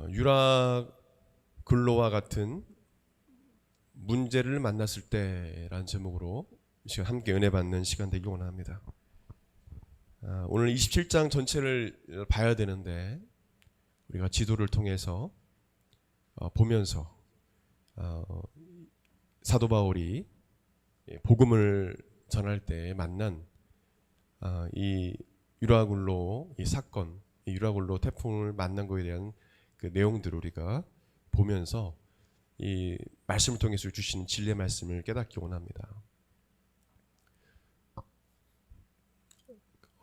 유라굴로와 같은 문제를 만났을 때라는 제목으로 이 시간 함께 은혜 받는 시간 되기 원합니다. 오늘 27장 전체를 봐야 되는데 우리가 지도를 통해서 보면서 사도 바울이 복음을 전할 때 만난 이 유라굴로 이 사건, 이 유라굴로 태풍을 만난 것에 대한 그 내용들을 우리가 보면서 이 말씀을 통해서 주시는 진리의 말씀을 깨닫기 원합니다.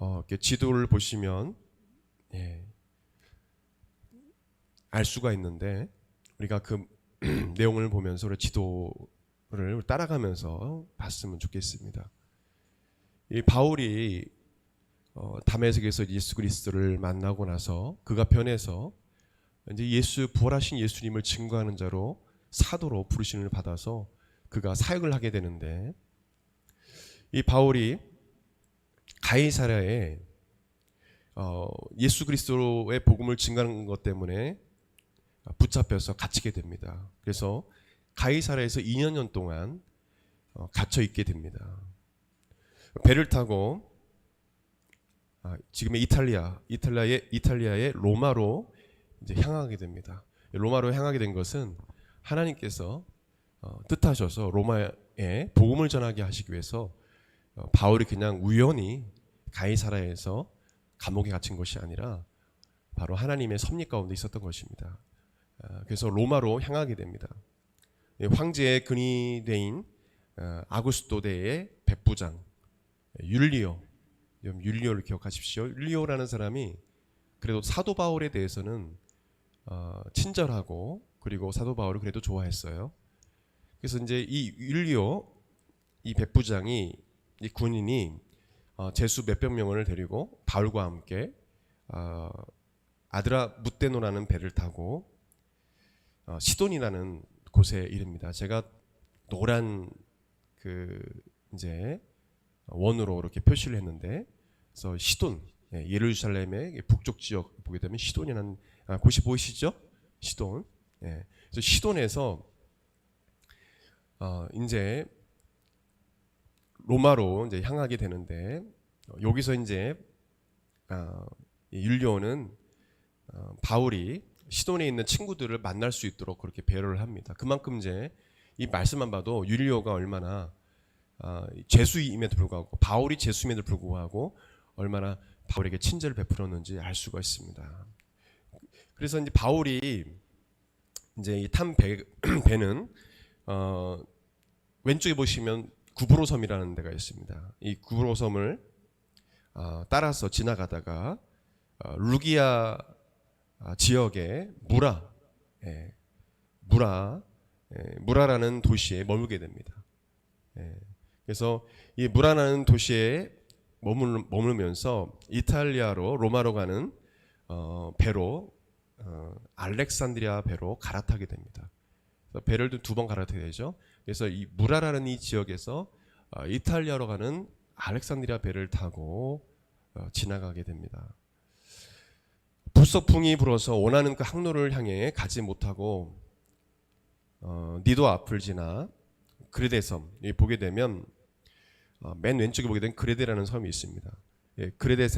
이렇게 지도를 보시면 알 수가 있는데 우리가 그 내용을 보면서 지도를 따라가면서 봤으면 좋겠습니다. 이 바울이 다메섹에서 예수 그리스도를 만나고 나서 그가 변해서 이제 부활하신 예수님을 증거하는 자로 사도로 부르심을 받아서 그가 사역을 하게 되는데, 이 바울이 가이사랴에 예수 그리스도의 복음을 증거하는 것 때문에 붙잡혀서 갇히게 됩니다. 그래서 가이사랴에서 2년 동안 갇혀 있게 됩니다. 배를 타고 지금의 이탈리아의 로마로 이제 향하게 됩니다. 로마로 향하게 된 것은 하나님께서 뜻하셔서 로마에 복음을 전하게 하시기 위해서 바울이 그냥 우연히 가이사랴에서 감옥에 갇힌 것이 아니라 바로 하나님의 섭리 가운데 있었던 것입니다. 그래서 로마로 향하게 됩니다. 황제의 근위대인 아구스토대의 백부장 율리오를 기억하십시오. 율리오라는 사람이 그래도 사도 바울에 대해서는 친절하고 그리고 사도 바울을 그래도 좋아했어요. 그래서 이제 이 율리오 이 백부장이 이 군인이 제수 몇백 명을 데리고 바울과 함께 아드라무테노라는 배를 타고 시돈이라는 곳에 이릅니다. 제가 노란 그 이제 원으로 이렇게 표시를 했는데, 그래서 시돈, 예루살렘의 북쪽 지역 보게 되면 시돈이라는 곳이 보이시죠? 시돈. 그래서 시돈에서 이제 로마로 이제 향하게 되는데, 여기서 이제 율리오는 바울이 시돈에 있는 친구들을 만날 수 있도록 그렇게 배려를 합니다. 그만큼 이제 이 말씀만 봐도 율리오가 얼마나 제수임에도 불구하고, 바울이 제수임에도 불구하고 얼마나 바울에게 친절을 베풀었는지 알 수가 있습니다. 그래서 이제 바울이 이제 이 탄 배는 왼쪽에 보시면 구브로 섬이라는 데가 있습니다. 이 구브로 섬을 따라서 지나가다가 루기아 지역의 무라라는 도시에 머물게 됩니다. 그래서 이 무라라는 도시에 머물면서 이탈리아로 로마로 가는 배로 알렉산드리아 배로 갈아타게 됩니다. 그래서 배를 두 번 갈아타게 되죠. 그래서 이 무라라는 이 지역에서 이탈리아로 가는 알렉산드리아 배를 타고 지나가게 됩니다. 불서풍이 불어서 원하는 그 항로를 향해 가지 못하고 니도 앞을 지나 그레데 섬 보게 되면 맨 왼쪽에 보게 되면 그레데라는 섬이 있습니다. 그레데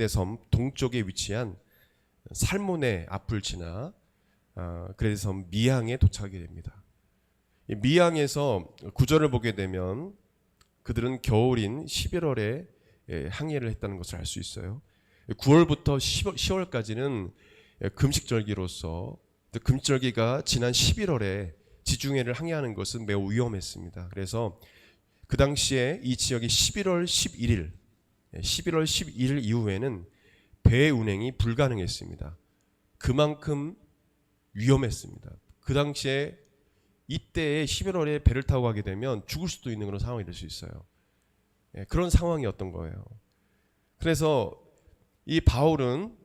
섬 동쪽에 위치한 살몬의 앞을 지나 그레데 섬 미항에 도착하게 됩니다. 미항에서 구절을 보게 되면 그들은 겨울인 11월에 항해를 했다는 것을 알 수 있어요. 9월부터 10월까지는 금식절기로서, 금식절기가 지난 11월에 지중해를 항해하는 것은 매우 위험했습니다. 그래서 그 당시에 이 지역이 11월 11일 이후에는 배 운행이 불가능했습니다. 그만큼 위험했습니다. 그 당시에 이때에 11월에 배를 타고 가게 되면 죽을 수도 있는 그런 상황이 될 수 있어요. 그런 상황이었던 거예요. 그래서 이 바울은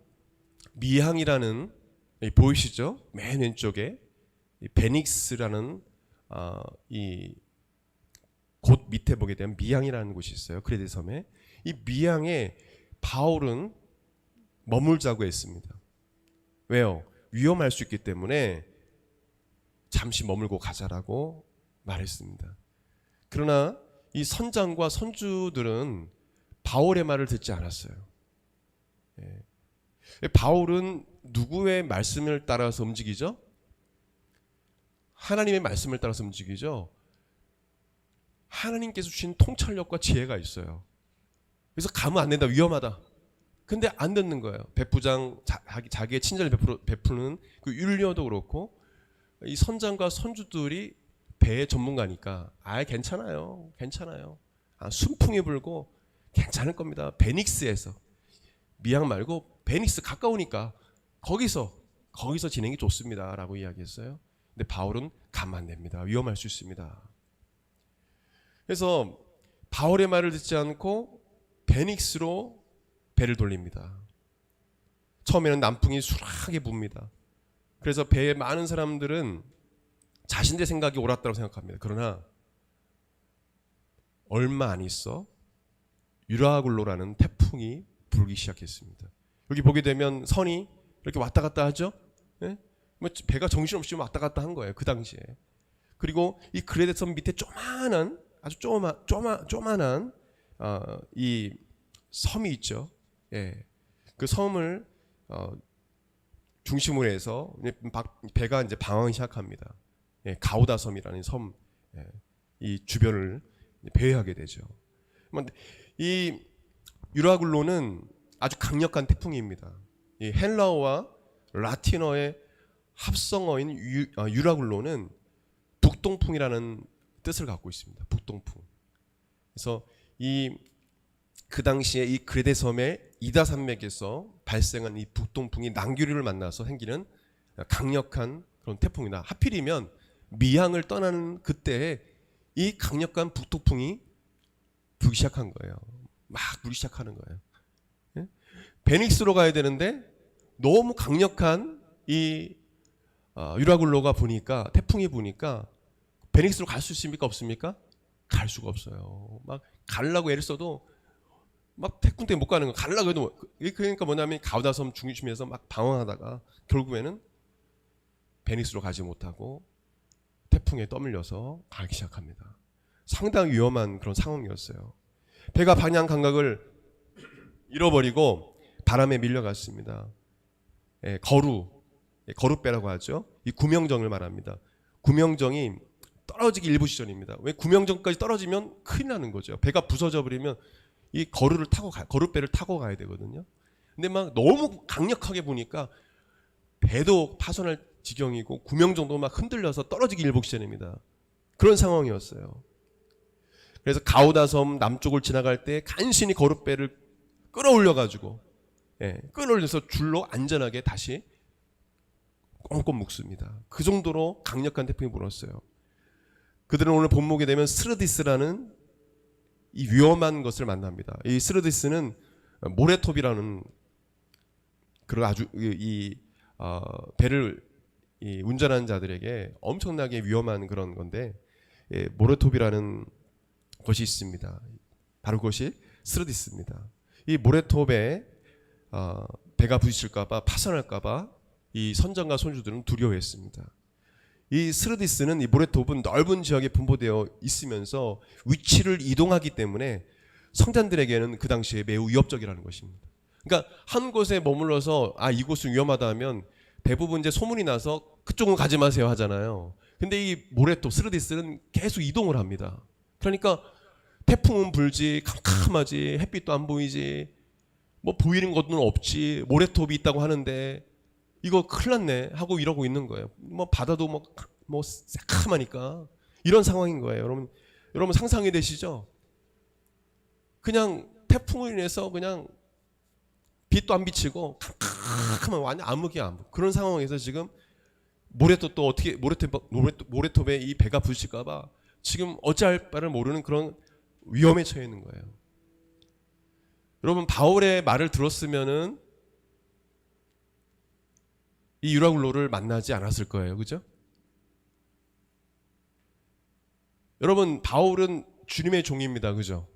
미항이라는, 보이시죠? 맨 왼쪽에 베닉스라는 이 곳 밑에 보게 되면 미항이라는 곳이 있어요. 그레데 섬에. 이 미항에 바울은 머물자고 했습니다. 왜요? 위험할 수 있기 때문에 잠시 머물고 가자라고 말했습니다. 그러나 이 선장과 선주들은 바울의 말을 듣지 않았어요. 바울은 누구의 말씀을 따라서 움직이죠? 하나님의 말씀을 따라서 움직이죠. 하나님께서 주신 통찰력과 지혜가 있어요. 그래서 가면 안 된다, 위험하다. 근데 안 듣는 거예요. 백부장 자기의 친절을 베푸는 그 율리어도 그렇고, 이 선장과 선주들이 배의 전문가니까 괜찮아요, 괜찮아요. 순풍이 불고 괜찮을 겁니다. 베닉스에서, 미양 말고 베닉스 가까우니까 거기서 진행이 좋습니다 라고 이야기했어요. 근데 바울은 가면 안 됩니다. 위험할 수 있습니다. 그래서 바울의 말을 듣지 않고 베닉스로 배를 돌립니다. 처음에는 남풍이 수락하게 붑니다. 그래서 배에 많은 사람들은 자신의 생각이 옳았다고 생각합니다. 그러나 얼마 안 있어 유라굴로라는 태풍이 불기 시작했습니다. 여기 보게 되면 선이 이렇게 왔다 갔다 하죠. 예? 배가 정신없이 왔다 갔다 한 거예요, 그 당시에. 그리고 이 그레데 섬 밑에 조만한, 아주 조만한 이 섬이 있죠. 예. 그 섬을 중심으로 해서 배가 이제 방황하기 시작합니다. 예, 가우다 섬이라는 섬, 예, 이 주변을 배회하게 되죠. 이 유라굴로는 아주 강력한 태풍입니다. 이 헬라어와 라틴어의 합성어인 유라굴로는 북동풍이라는 뜻을 갖고 있습니다. 북동풍. 그래서 그 당시에 이 그레데 섬의 이다 산맥에서 발생한 이 북동풍이 낭규류를 만나서 생기는 강력한 그런 태풍이다. 하필이면 미양을 떠나는 그때에 이 강력한 북동풍이 불기 시작한 거예요. 막 불기 시작하는 거예요. 예? 베닉스로 가야 되는데 너무 강력한 이 유라굴로가 부니까, 태풍이 부니까 베닉스로 갈 수 있습니까, 없습니까? 갈 수가 없어요. 막 가려고 애를 써도 막 태풍 때문에 못 가는 거. 가려고 해도, 그러니까 뭐냐면 가우다섬 중심에서 막 방황하다가 결국에는 베닉스로 가지 못하고 태풍에 떠밀려서 가기 시작합니다. 상당히 위험한 그런 상황이었어요. 배가 방향 감각을 잃어버리고 바람에 밀려갔습니다. 예, 거룻배라고 하죠. 이 구명정을 말합니다. 구명정이 떨어지기 일부 시전입니다. 왜 구명정까지 떨어지면 큰일 나는 거죠. 배가 부서져 버리면 이 거룻배를 타고 가야 되거든요. 근데 막 너무 강력하게 보니까 배도 파손할 지경이고 구명정도 막 흔들려서 떨어지기 일부 시전입니다. 그런 상황이었어요. 그래서 가우다섬 남쪽을 지나갈 때 간신히 거룻배를 끌어올려가지고, 예, 끌어올려서 줄로 안전하게 다시 꽁꽁 묶습니다. 그 정도로 강력한 태풍이 불었어요. 그들은 오늘 본목에 되면 스르디스라는 이 위험한 것을 만납니다. 이 스르디스는 모레톱이라는 그런 아주 배를 운전하는 자들에게 엄청나게 위험한 그런 건데, 예, 모레톱이라는 것이 있습니다. 바로 그것이 스르디스입니다. 이 모레톱에 배가 부딪힐까봐, 파손할까봐 이 선장과 선주들은 두려워했습니다. 이 스르디스는, 이 모레톱은 넓은 지역에 분포되어 있으면서 위치를 이동하기 때문에 성탄들에게는 그 당시에 매우 위협적이라는 것입니다. 그러니까 한 곳에 머물러서 이곳은 위험하다 하면 대부분 이제 소문이 나서 그쪽은 가지 마세요 하잖아요. 근데 이 모레톱 스르디스는 계속 이동을 합니다. 그러니까 태풍은 불지, 캄캄하지, 햇빛도 안 보이지, 뭐 보이는 것도 없지, 모래톱이 있다고 하는데 이거 큰일 났네 하고 이러고 있는 거예요. 뭐 바다도 뭐 새카마니까 이런 상황인 거예요. 여러분 상상이 되시죠? 그냥 태풍으로 인해서 그냥 빛도 안 비치고 캄캄한 완전 암흑이야, 암흑. 그런 상황에서 지금 모래톱도 어떻게 모래톱에 이 배가 부딪힐까봐 지금 어찌할 바를 모르는 그런 위험에 처해 있는 거예요. 여러분 바울의 말을 들었으면은 이 유라굴로를 만나지 않았을 거예요, 그죠? 여러분 바울은 주님의 종입니다, 그죠?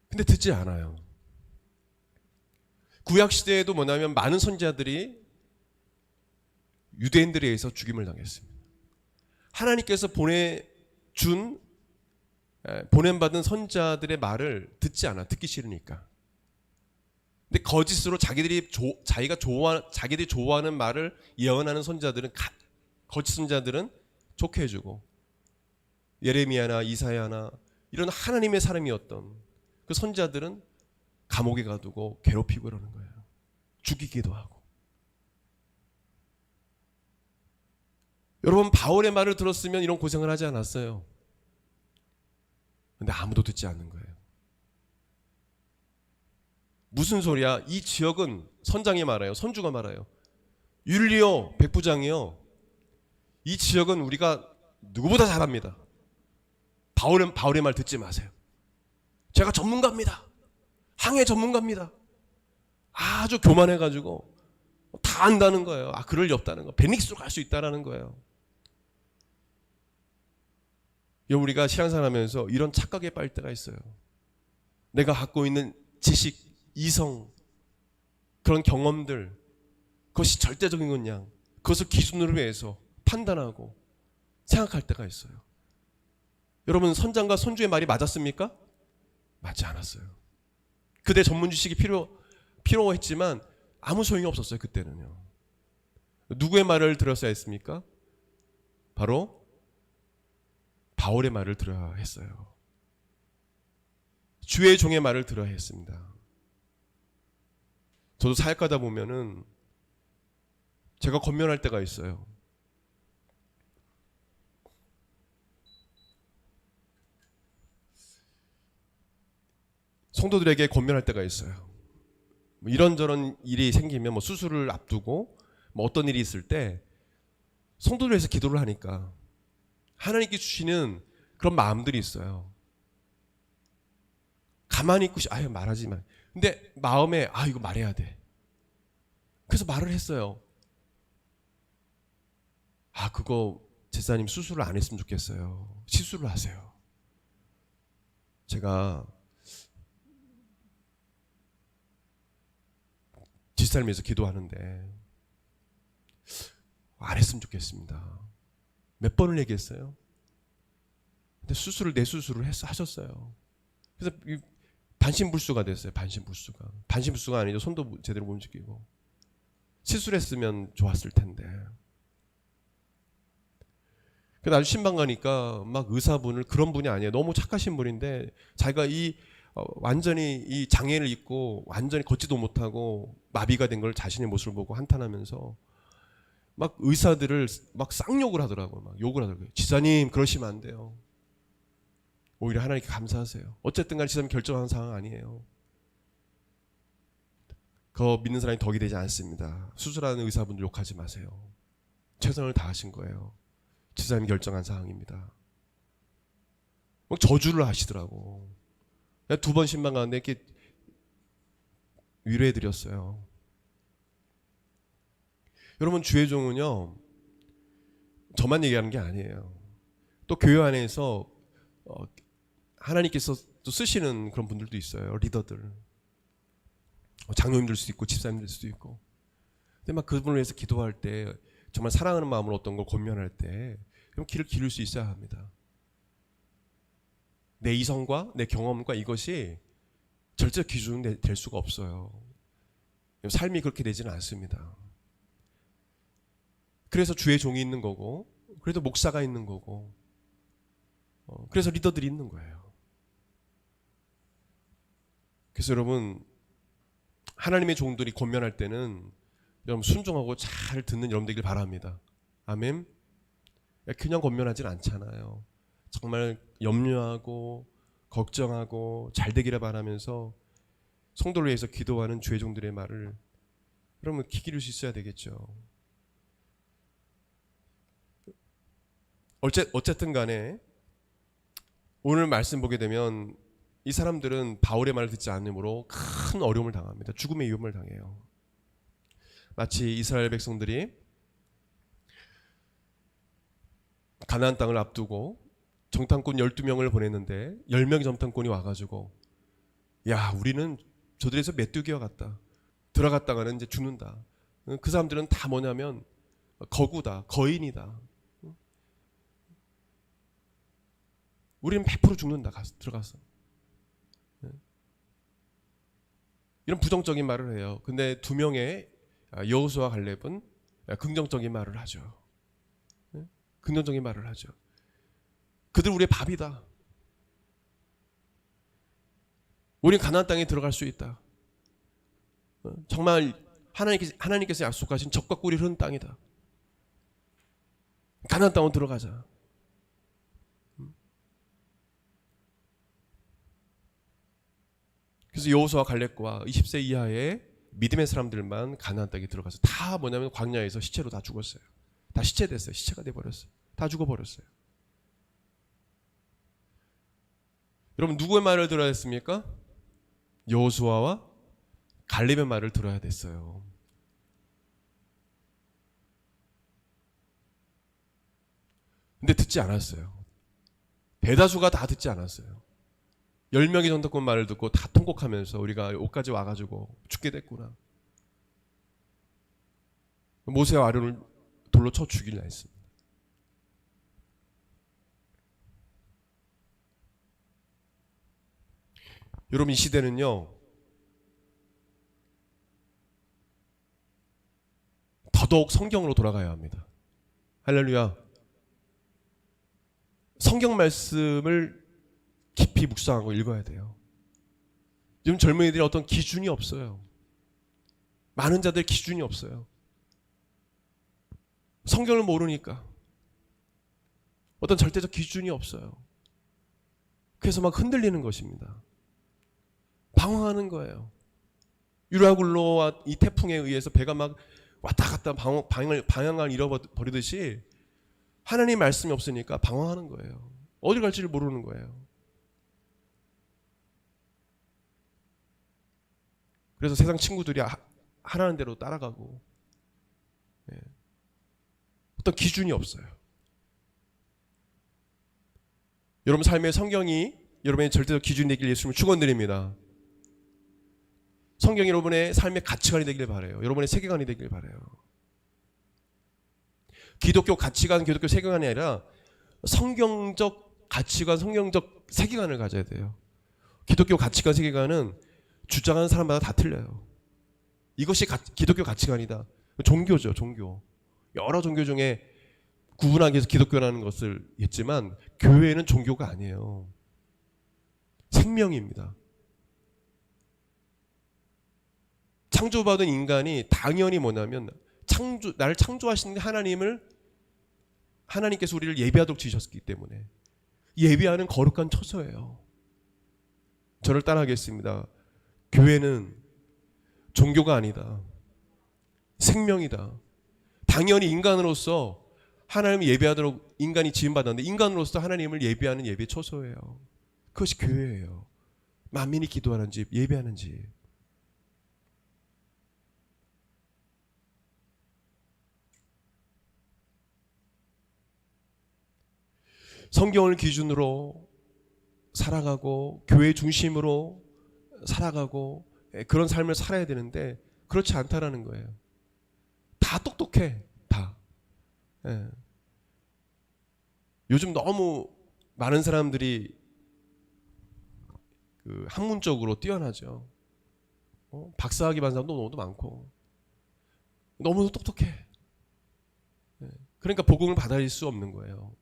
근데 듣지 않아요. 구약 시대에도 뭐냐면 많은 선지자들이 유대인들에 의해서 죽임을 당했습니다. 하나님께서 보냄받은 선지자들의 말을 듣지 않아. 듣기 싫으니까. 근데 거짓으로 자기들이 좋아하는 말을 예언하는 선지자들은, 거짓 선지자들은 좋게 해주고, 예레미야나 이사야나 이런 하나님의 사람이었던 그 선지자들은 감옥에 가두고 괴롭히고 그러는 거예요. 죽이기도 하고. 여러분, 바울의 말을 들었으면 이런 고생을 하지 않았어요. 근데 아무도 듣지 않는 거예요. 무슨 소리야? 이 지역은, 선장이 말해요. 선주가 말해요. 율리오 백부장이요, 이 지역은 우리가 누구보다 잘합니다. 바울의 말 듣지 마세요. 제가 전문가입니다. 항해 전문가입니다. 아주 교만해가지고 다 안다는 거예요. 그럴 리 없다는 거. 베닉스로 갈 수 있다는 거예요. 우리가 신앙생활하면서 이런 착각에 빠질 때가 있어요. 내가 갖고 있는 지식, 이성, 그런 경험들, 그것이 절대적인 거냐, 그것을 기준으로 해서 판단하고 생각할 때가 있어요. 여러분, 선장과 선주의 말이 맞았습니까? 맞지 않았어요. 그대 전문 지식이 필요했지만 아무 소용이 없었어요. 그때는요. 누구의 말을 들었어야 했습니까? 바로 바울의 말을 들어야 했어요. 주의 종의 말을 들어야 했습니다. 저도 사역하다 보면은 제가 권면할 때가 있어요. 성도들에게 권면할 때가 있어요. 이런저런 일이 생기면, 수술을 앞두고 어떤 일이 있을 때 성도들 위해서 기도를 하니까 하나님께 주시는 그런 마음들이 있어요. 가만히 있고 말하지 마. 근데 마음에 이거 말해야 돼. 그래서 말을 했어요. 그거 제사님 수술을 안 했으면 좋겠어요. 시술을 하세요. 제가 제사님 위해서 기도하는데 안 했으면 좋겠습니다. 몇 번을 얘기했어요. 근데 내 수술을 하셨어요. 그래서 반신불수가 됐어요. 반신불수가 아니죠. 손도 제대로 못 움직이고. 시술했으면 좋았을 텐데. 그래서 아주 신방 가니까 막 의사분을, 그런 분이 아니에요. 너무 착하신 분인데 자기가 완전히 이 장애를 입고 완전히 걷지도 못하고 마비가 된 걸 자신의 모습을 보고 한탄하면서 막 의사들을 막 쌍욕을 하더라고요. 막 욕을 하더라고요. 지사님, 그러시면 안 돼요. 오히려 하나님께 감사하세요. 어쨌든 간에 지사님 결정한 상황 아니에요. 그거 믿는 사람이 덕이 되지 않습니다. 수술하는 의사분들 욕하지 마세요. 최선을 다하신 거예요. 지사님이 결정한 상황입니다. 막 저주를 하시더라고. 2번 신방 가는데 이렇게 위로해드렸어요. 여러분, 주의 종은요, 저만 얘기하는 게 아니에요. 또 교회 안에서 하나님께서 또 쓰시는 그런 분들도 있어요. 리더들, 장로님들 수도 있고 집사님들 수도 있고. 근데 막 그분을 위해서 기도할 때, 정말 사랑하는 마음으로 어떤 걸 권면할 때 그럼 길을 기를 수 있어야 합니다. 내 이성과 내 경험과 이것이 절대 기준이 될 수가 없어요. 삶이 그렇게 되지는 않습니다. 그래서 주의 종이 있는 거고, 그래도 목사가 있는 거고, 그래서 리더들이 있는 거예요. 그래서 여러분, 하나님의 종들이 권면할 때는 여러분 순종하고 잘 듣는 여러분 되길 바랍니다. 아멘. 그냥 권면하진 않잖아요. 정말 염려하고 걱정하고 잘 되기를 바라면서 성도를 위해서 기도하는 주의 종들의 말을 여러분 귀 기울일 수 있어야 되겠죠. 어쨌든 간에 오늘 말씀 보게 되면 이 사람들은 바울의 말을 듣지 않으므로 큰 어려움을 당합니다. 죽음의 위험을 당해요. 마치 이스라엘 백성들이 가나안 땅을 앞두고 정탐꾼 12명을 보냈는데 10명의 정탐꾼이 와가지고, 야, 우리는 저들에서 메뚜기와 같다. 들어갔다가는 이제 죽는다. 그 사람들은 다 뭐냐면 거구다, 거인이다. 우리는 100% 죽는다. 들어가서. 이런 부정적인 말을 해요. 근데 두 명의 여호수아와 갈렙은 긍정적인 말을 하죠. 긍정적인 말을 하죠. 그들 우리의 밥이다. 우리는 가나안 땅에 들어갈 수 있다. 정말 하나님께서 약속하신 젖과 꿀이 흐르는 땅이다. 가나안 땅으로 들어가자. 그래서 여호수아와 갈렙과 20세 이하의 믿음의 사람들만 가나안 땅에 들어가서 다 뭐냐면 광야에서 시체로 다 죽었어요. 다 시체됐어요. 시체가 돼버렸어요. 다 죽어버렸어요. 여러분 누구의 말을 들어야 했습니까? 여호수아와 갈렙의 말을 들어야 됐어요. 근데 듣지 않았어요. 대다수가 다 듣지 않았어요. 10명이 전도권 말을 듣고 다 통곡하면서 우리가 여기까지 와가지고 죽게 됐구나. 모세와 아론을 돌로 쳐 죽이려 했습니다. 여러분 이 시대는요, 더더욱 성경으로 돌아가야 합니다. 할렐루야. 성경 말씀을 깊이 묵상하고 읽어야 돼요. 요즘 젊은이들이 어떤 기준이 없어요. 많은 자들 기준이 없어요. 성경을 모르니까 어떤 절대적 기준이 없어요. 그래서 막 흔들리는 것입니다. 방황하는 거예요. 유라굴로와 이 태풍에 의해서 배가 막 왔다 갔다 방향을 잃어버리듯이 하나님 말씀이 없으니까 방황하는 거예요. 어디 갈지를 모르는 거예요. 그래서 세상 친구들이 하라는 대로 따라가고, 어떤 기준이 없어요. 여러분 삶의 성경이 여러분의 절대적 기준이 되길 예수님을 축원드립니다. 성경이 여러분의 삶의 가치관이 되길 바라요. 여러분의 세계관이 되길 바라요. 기독교 가치관, 기독교 세계관이 아니라 성경적 가치관, 성경적 세계관을 가져야 돼요. 기독교 가치관, 세계관은 주장하는 사람마다 다 틀려요. 이것이 기독교 가치관이다. 종교죠, 종교. 여러 종교 중에 구분하기 위해서 기독교라는 것을 했지만 교회는 종교가 아니에요. 생명입니다. 창조받은 인간이 당연히 뭐냐면 나를 창조하신 하나님께서 우리를 예비하도록 지으셨기 때문에 예비하는 거룩한 처소예요. 저를 따라하겠습니다. 교회는 종교가 아니다. 생명이다. 당연히 인간으로서 하나님을 예배하도록 인간이 지음받았는데 인간으로서 하나님을 예배하는 예배 처소예요. 그것이 교회예요. 만민이 기도하는 집, 예배하는 집. 성경을 기준으로 살아가고 교회 중심으로 살아가고 그런 삶을 살아야 되는데 그렇지 않다라는 거예요. 다 똑똑해. 다. 예. 요즘 너무 많은 사람들이 그 학문적으로 뛰어나죠. 박사학위 받은 사람도 너무 많고 너무 똑똑해. 예. 그러니까 복음을 받아들일 수 없는 거예요.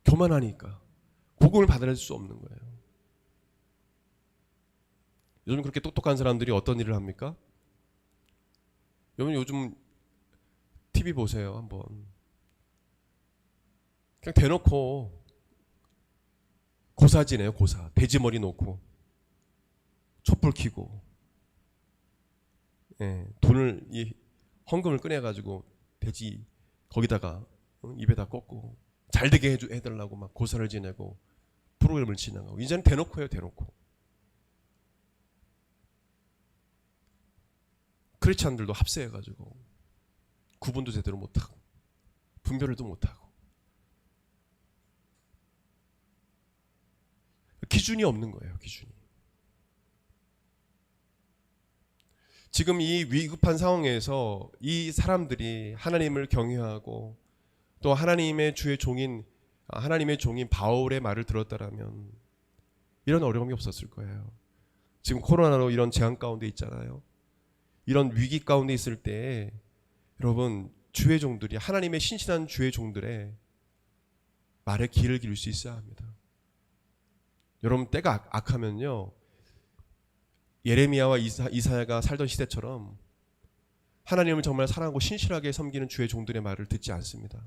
교만하니까 복음을 받아들일 수 없는 거예요. 요즘 그렇게 똑똑한 사람들이 어떤 일을 합니까? 여러분 요즘 TV 보세요 한번. 그냥 대놓고 고사지네요. 고사. 돼지머리 놓고 촛불 켜고, 돈을 헌금을 꺼내가지고 돼지 거기다가 입에다 꽂고 잘 되게 해달라고 막 고사를 지내고 프로그램을 진행하고 이제는 대놓고 해요. 대놓고. 크리스찬들도 합세해가지고 구분도 제대로 못하고 분별도 못하고 기준이 없는 거예요. 기준이. 지금 이 위급한 상황에서 이 사람들이 하나님을 경외하고 또 하나님의 종인 바울의 말을 들었다라면 이런 어려움이 없었을 거예요. 지금 코로나로 이런 재앙 가운데 있잖아요. 이런 위기 가운데 있을 때 여러분, 주의 종들이, 하나님의 신실한 주의 종들의 말에 귀를 기울 수 있어야 합니다. 여러분, 때가 악하면요, 예레미야와 이사야가 살던 시대처럼 하나님을 정말 사랑하고 신실하게 섬기는 주의 종들의 말을 듣지 않습니다.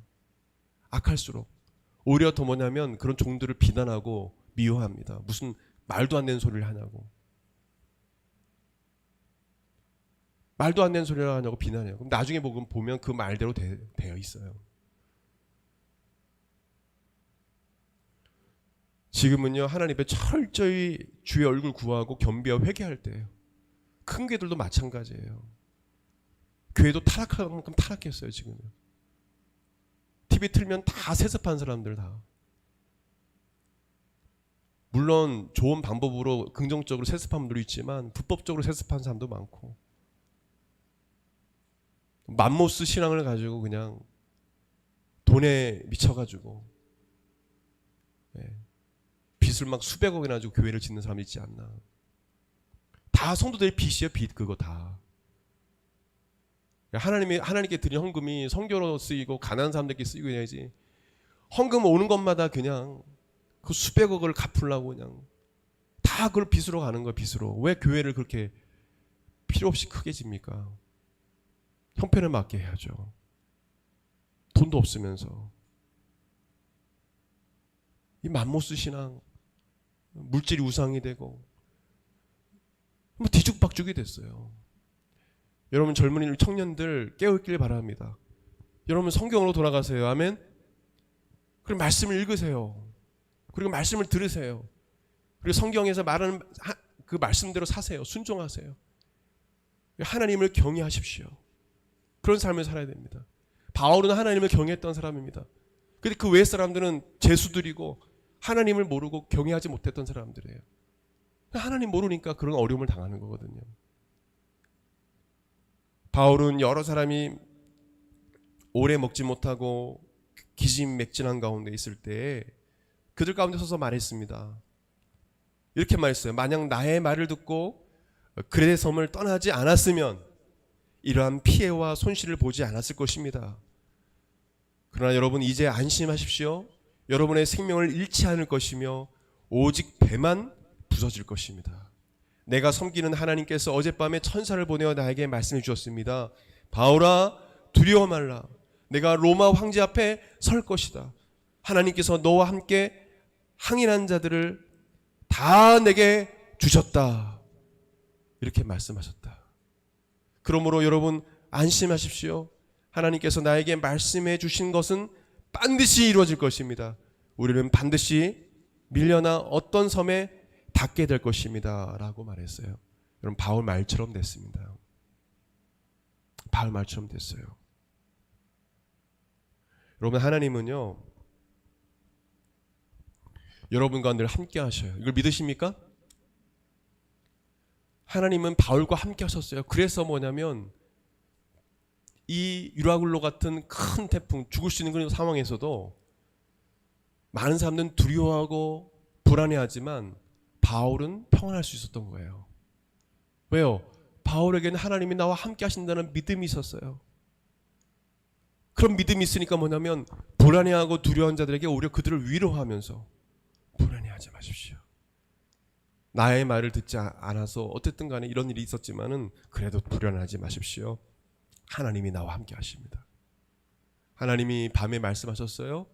악할수록 오히려 더 뭐냐면 그런 종들을 비난하고 미워합니다. 무슨 말도 안 되는 소리를 하냐고, 말도 안 되는 소리를 하냐고 비난해요. 그럼 나중에 보면 그 말대로 되어 있어요. 지금은요, 하나님 앞에 철저히 주의 얼굴 구하고 겸비하고 회개할 때예요. 큰 교회들도 마찬가지예요. 교회도 타락할 만큼 타락했어요. 지금은 TV 틀면 다 세습한 사람들 다. 물론 좋은 방법으로 긍정적으로 세습한 분들도 있지만 불법적으로 세습한 사람도 많고, 맘모스 신앙을 가지고 그냥 돈에 미쳐가지고 빚을 막 수백억이나 가지고 교회를 짓는 사람이 있지 않나. 다 성도들의 빚이에요. 빚. 그거 다 하나님께 드린 헌금이 선교로 쓰이고 가난한 사람들께 쓰이고 해야지, 헌금 오는 것마다 그냥 그 수백억을 갚으려고 그냥 다 그걸 빚으로 가는 거예요. 빚으로. 왜 교회를 그렇게 필요 없이 크게 집니까? 형편을 맞게 해야죠. 돈도 없으면서. 이 맘모스 신앙, 물질이 우상이 되고 뭐 뒤죽박죽이 됐어요. 여러분, 젊은이 청년들 깨어있길 바랍니다. 여러분, 성경으로 돌아가세요. 아멘. 그리고 말씀을 읽으세요. 그리고 말씀을 들으세요. 그리고 성경에서 말하는 그 말씀대로 사세요. 순종하세요. 하나님을 경외하십시오. 그런 삶을 살아야 됩니다. 바울은 하나님을 경외했던 사람입니다. 근데 그 외의 사람들은 죄수들이고 하나님을 모르고 경외하지 못했던 사람들이에요. 하나님 모르니까 그런 어려움을 당하는 거거든요. 바울은 여러 사람이 오래 먹지 못하고 기진맥진한 가운데 있을 때 그들 가운데 서서 말했습니다. 이렇게 말했어요. 만약 나의 말을 듣고 그레데 섬을 떠나지 않았으면 이러한 피해와 손실을 보지 않았을 것입니다. 그러나 여러분, 이제 안심하십시오. 여러분의 생명을 잃지 않을 것이며 오직 배만 부서질 것입니다. 내가 섬기는 하나님께서 어젯밤에 천사를 보내어 나에게 말씀해 주었습니다. 바울아, 두려워 말라. 내가 로마 황제 앞에 설 것이다. 하나님께서 너와 함께 항인한 자들을 다 내게 주셨다. 이렇게 말씀하셨다. 그러므로 여러분, 안심하십시오. 하나님께서 나에게 말씀해 주신 것은 반드시 이루어질 것입니다. 우리는 반드시 밀려나 어떤 섬에 닿게 될 것입니다. 라고 말했어요. 여러분, 바울 말처럼 됐습니다. 바울 말처럼 됐어요. 여러분, 하나님은요, 여러분과 늘 함께 하셔요. 이걸 믿으십니까? 하나님은 바울과 함께 하셨어요. 그래서 뭐냐면 이 유라굴로 같은 큰 태풍, 죽을 수 있는 그런 상황에서도 많은 사람들은 두려워하고 불안해하지만 바울은 평안할 수 있었던 거예요. 왜요? 바울에게는 하나님이 나와 함께 하신다는 믿음이 있었어요. 그런 믿음이 있으니까 뭐냐면 불안해하고 두려운 자들에게 오히려 그들을 위로하면서 불안해하지 마십시오. 나의 말을 듣지 않아서 어쨌든 간에 이런 일이 있었지만은 그래도 불안하지 마십시오. 하나님이 나와 함께 하십니다. 하나님이 밤에 말씀하셨어요.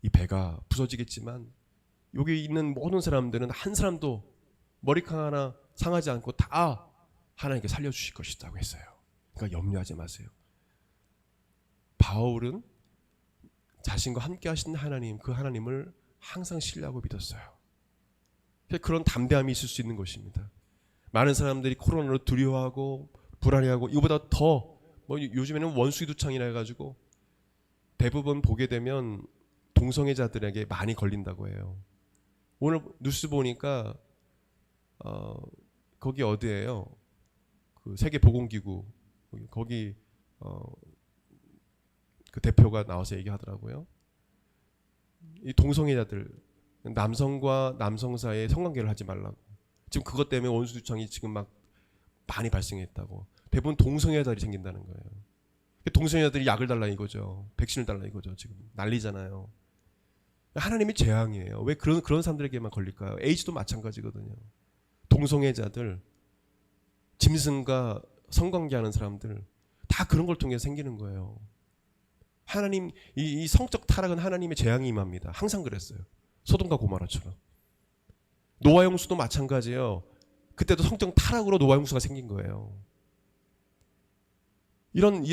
이 배가 부서지겠지만 여기 있는 모든 사람들은 한 사람도 머리카락 하나 상하지 않고 다 하나님께 살려주실 것이라고 했어요. 그러니까 염려하지 마세요. 바울은 자신과 함께 하신 하나님, 그 하나님을 항상 신뢰하고 믿었어요. 그런 담대함이 있을 수 있는 것입니다. 많은 사람들이 코로나로 두려워하고 불안해하고 이거보다 더 요즘에는 원수기두창이라 해가지고 대부분 보게 되면 동성애자들에게 많이 걸린다고 해요. 오늘 뉴스 보니까 거기 어디예요? 그 세계 보건기구 거기 그 대표가 나와서 얘기하더라고요. 이 동성애자들, 남성과 남성 사이에 성관계를 하지 말라고. 지금 그것 때문에 원수두청이 지금 막 많이 발생했다고. 대부분 동성애자들이 생긴다는 거예요. 동성애자들이 약을 달라 이거죠. 백신을 달라 이거죠. 지금 난리잖아요. 하나님이 재앙이에요. 왜 그런 사람들에게만 걸릴까요? 에이즈도 마찬가지거든요. 동성애자들, 짐승과 성관계하는 사람들 다 그런 걸 통해서 생기는 거예요. 하나님 이 성적 타락은 하나님의 재앙이 임합니다. 항상 그랬어요. 소돔과 고모라처럼. 노아 홍수도 마찬가지예요. 그때도 성적 타락으로 노아 홍수가 생긴 거예요. 이런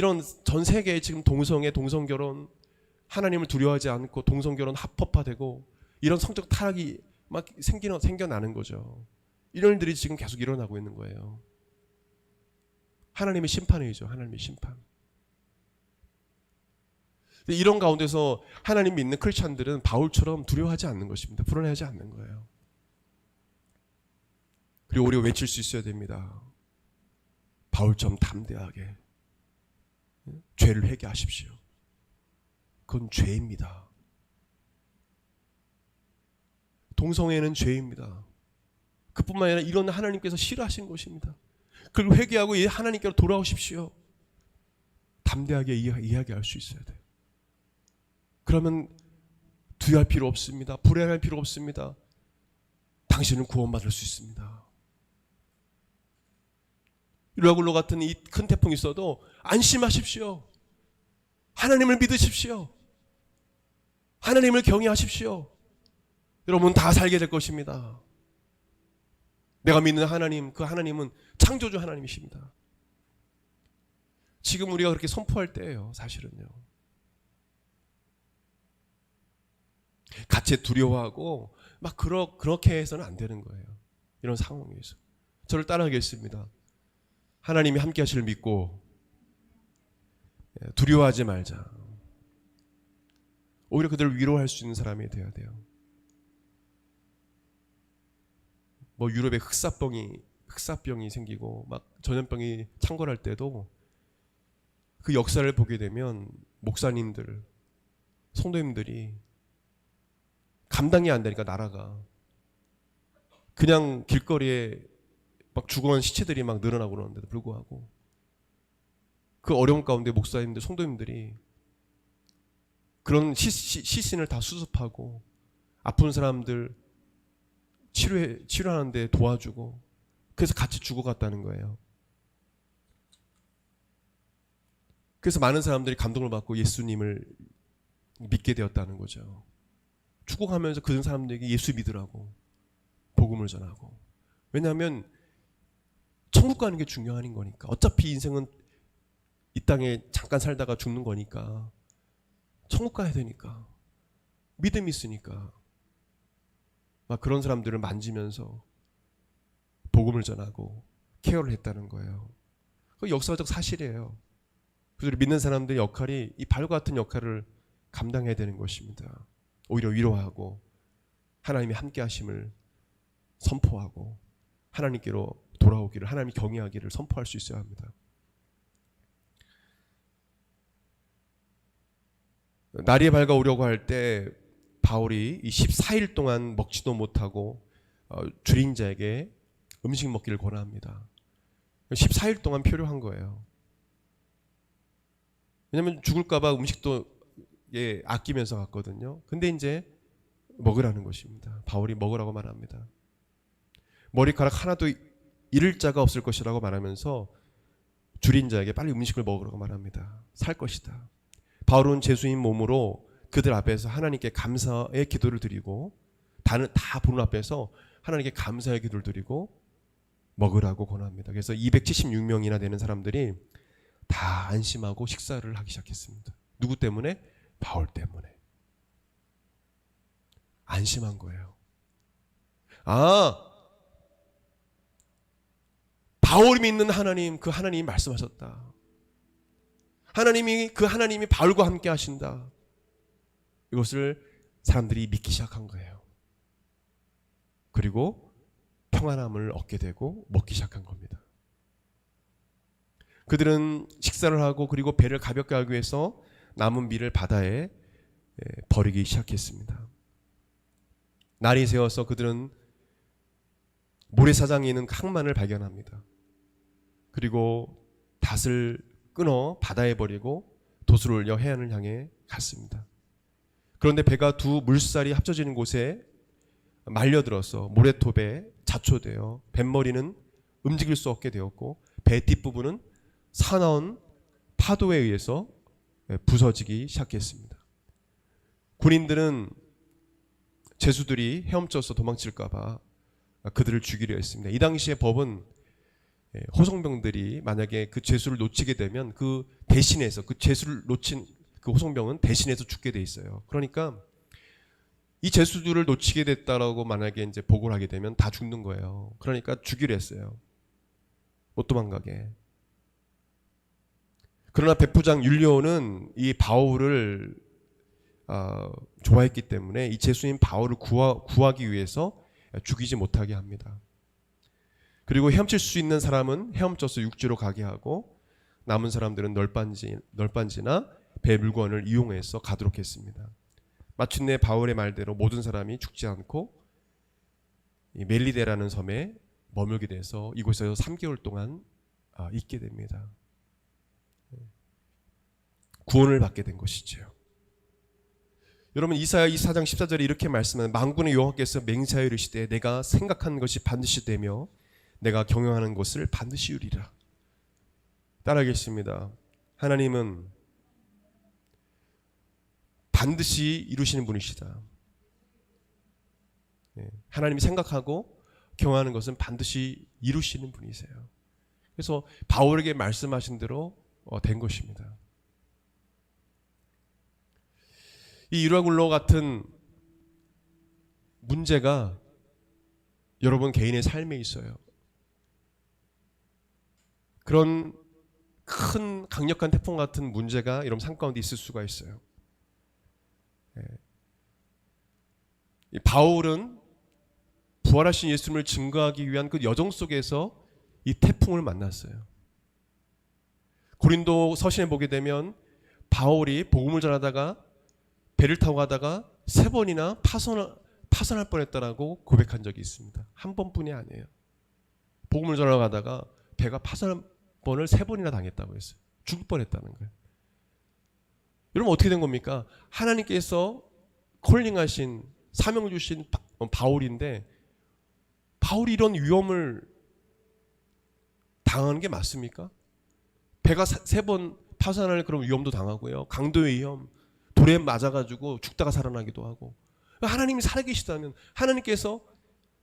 전 세계에 지금 동성애, 동성결혼, 하나님을 두려워하지 않고 동성결혼 합법화되고 이런 성적 타락이 막 생겨나는 거죠. 이런 일들이 지금 계속 일어나고 있는 거예요. 하나님의 심판이죠. 하나님의 심판. 이런 가운데서 하나님 믿는 크리스찬들은 바울처럼 두려워하지 않는 것입니다. 불안해하지 않는 거예요. 그리고 우리가 외칠 수 있어야 됩니다. 바울처럼 담대하게 죄를 회개하십시오. 그건 죄입니다. 동성애는 죄입니다. 그뿐만 아니라 이런 하나님께서 싫어하신 것입니다. 그걸 회개하고 하나님께로 돌아오십시오. 담대하게 이야기할 수 있어야 돼요. 그러면 두려워할 필요 없습니다. 불안할 필요 없습니다. 당신은 구원받을 수 있습니다. 일라굴로 같은 이 큰 태풍이 있어도 안심하십시오. 하나님을 믿으십시오. 하나님을 경외하십시오. 여러분 다 살게 될 것입니다. 내가 믿는 하나님, 그 하나님은 창조주 하나님이십니다. 지금 우리가 그렇게 선포할 때예요. 사실은요. 같이 두려워하고 막 그렇게 해서는 안 되는 거예요. 이런 상황에서 저를 따라하겠습니다. 하나님이 함께 하시를 믿고 두려워하지 말자. 오히려 그들을 위로할 수 있는 사람이 되어야 돼요. 뭐 유럽에 흑사병이 생기고 막 전염병이 창궐할 때도 그 역사를 보게 되면 목사님들, 성도님들이 감당이 안 되니까 나라가 그냥 길거리에 막 죽어간 시체들이 막 늘어나고 그러는데도 불구하고 그 어려운 가운데 목사님들, 성도님들이 그런 시신을 다 수습하고 아픈 사람들 치료하는데 도와주고 그래서 같이 죽어갔다는 거예요. 그래서 많은 사람들이 감동을 받고 예수님을 믿게 되었다는 거죠. 죽어가면서 그 사람들에게 예수 믿으라고 복음을 전하고. 왜냐하면 천국 가는 게 중요한 거니까. 어차피 인생은 이 땅에 잠깐 살다가 죽는 거니까 천국 가야 되니까. 믿음이 있으니까. 막 그런 사람들을 만지면서 복음을 전하고 케어를 했다는 거예요. 그 역사적 사실이에요. 그들이 믿는 사람들의 역할이 이 발과 같은 역할을 감당해야 되는 것입니다. 오히려 위로하고 하나님의 함께 하심을 선포하고 하나님께로 돌아오기를, 하나님 경외하기를 선포할 수 있어야 합니다. 날이 밝아오려고 할 때 바울이 이 14일 동안 먹지도 못하고 줄인 자에게 음식 먹기를 권합니다. 14일 동안 필요한 거예요. 왜냐하면 죽을까 봐 음식도 아끼면서 갔거든요. 근데 이제 먹으라는 것입니다. 바울이 먹으라고 말합니다. 머리카락 하나도 잃을 자가 없을 것이라고 말하면서 줄인 자에게 빨리 음식을 먹으라고 말합니다. 살 것이다. 바울은 죄수인 몸으로 그들 앞에서 하나님께 감사의 기도를 드리고 다 보는 앞에서 하나님께 감사의 기도를 드리고 먹으라고 권합니다. 그래서 276명이나 되는 사람들이 다 안심하고 식사를 하기 시작했습니다. 누구 때문에? 바울 때문에. 안심한 거예요. 바울이 믿는 하나님, 그 하나님이 말씀하셨다. 그 하나님이 바울과 함께 하신다. 이것을 사람들이 믿기 시작한 거예요. 그리고 평안함을 얻게 되고 먹기 시작한 겁니다. 그들은 식사를 하고 그리고 배를 가볍게 하기 위해서 남은 밀을 바다에 버리기 시작했습니다. 날이 새어서 그들은 모래사장에 있는 항만을 발견합니다. 그리고 닷을 끊어 바다에 버리고 돛을 올려 해안을 향해 갔습니다. 그런데 배가 두 물살이 합쳐지는 곳에 말려들어서 모래톱에 자초되어 뱃머리는 움직일 수 없게 되었고 배 뒷부분은 사나운 파도에 의해서 부서지기 시작했습니다. 군인들은 죄수들이 헤엄쳐서 도망칠까 봐 그들을 죽이려 했습니다. 이 당시의 법은 호송병들이 만약에 그 죄수를 놓치게 되면 그 대신해서 그 죄수를 놓친 그 호송병은 대신해서 죽게 돼 있어요. 그러니까 이 죄수들을 놓치게 됐다라고 만약에 이제 보고를 하게 되면 다 죽는 거예요. 그러니까 죽이려 했어요. 못 도망가게. 그러나 백부장 율리오는 이 바울을 좋아했기 때문에 이 죄수인 바울을 구하기 위해서 죽이지 못하게 합니다. 그리고 헤엄칠 수 있는 사람은 헤엄쳐서 육지로 가게 하고 남은 사람들은 널빤지나 배 물건을 이용해서 가도록 했습니다. 마침내 바울의 말대로 모든 사람이 죽지 않고 이 멜리데라는 섬에 머물게 돼서 이곳에서 3개월 동안 있게 됩니다. 구원을 받게 된 것이죠. 여러분 이사야 24장 14절에 이렇게 말씀하는 만군의 여호와께서 맹세하여 이르시되 내가 생각한 것이 반드시 되며 내가 경영하는 것을 반드시 이루리라. 따라하겠습니다. 하나님은 반드시 이루시는 분이시다. 하나님이 생각하고 경영하는 것은 반드시 이루시는 분이세요. 그래서 바울에게 말씀하신 대로 된 것입니다. 이 유라굴로 같은 문제가 여러분 개인의 삶에 있어요. 그런 큰 강력한 태풍 같은 문제가 여러분 삶 가운데 있을 수가 있어요. 이 바울은 부활하신 예수님을 증거하기 위한 그 여정 속에서 이 태풍을 만났어요. 고린도 서신에 보게 되면 바울이 복음을 전하다가 배를 타고 가다가 3번이나 파선할 뻔했다라고 고백한 적이 있습니다. 한 번뿐이 아니에요. 복음을 전하러 가다가 배가 파선할 뻔을 3번이나 당했다고 했어요. 죽을 뻔했다는 거예요. 여러분 어떻게 된 겁니까? 하나님께서 콜링하신 사명 주신 바울인데 바울이 이런 위험을 당하는 게 맞습니까? 배가 3번 파산할 그런 위험도 당하고요. 강도의 위험, 돌에 맞아가지고 죽다가 살아나기도 하고. 하나님이 살아계시다면 하나님께서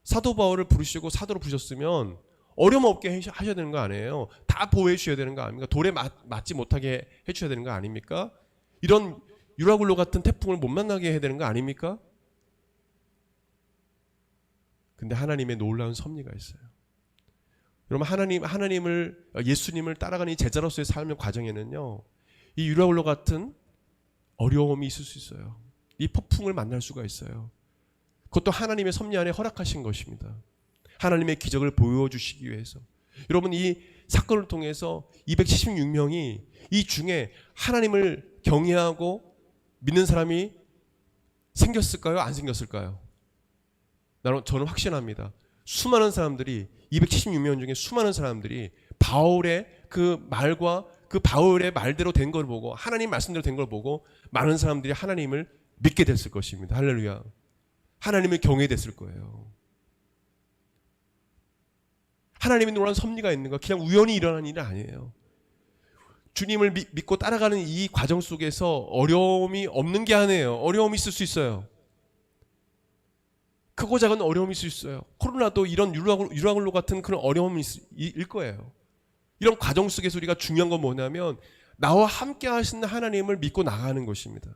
사도 바울을 부르시고 사도로 부르셨으면 어려움 없게 하셔야 되는 거 아니에요? 다 보호해 주셔야 되는 거 아닙니까? 돌에 맞지 못하게 해 주셔야 되는 거 아닙니까? 이런 유라굴로 같은 태풍을 못 만나게 해야 되는 거 아닙니까? 근데 하나님의 놀라운 섭리가 있어요. 여러분 하나님을 예수님을 따라가는 제자로서의 삶의 과정에는요. 이 유라굴로 같은 어려움이 있을 수 있어요. 이 폭풍을 만날 수가 있어요. 그것도 하나님의 섭리 안에 허락하신 것입니다. 하나님의 기적을 보여주시기 위해서. 여러분 이 사건을 통해서 276명이 이 중에 하나님을 경외하고 믿는 사람이 생겼을까요? 안 생겼을까요? 저는 확신합니다. 수많은 사람들이 276명 중에 수많은 사람들이 바울의 그 말과 그 바울의 말대로 된 걸 보고 하나님 말씀대로 된 걸 보고 많은 사람들이 하나님을 믿게 됐을 것입니다. 할렐루야. 하나님을 경외됐을 거예요. 하나님의 놀라운 섭리가 있는 거 그냥 우연히 일어난 일은 아니에요. 주님을 믿고 따라가는 이 과정 속에서 어려움이 없는 게 아니에요. 어려움이 있을 수 있어요. 크고 작은 어려움이 있을 수 있어요. 코로나도 이런 유라굴로 같은 그런 어려움이 있을 거예요. 이런 과정 속에서 우리가 중요한 건 뭐냐면 나와 함께 하시는 하나님을 믿고 나가는 것입니다.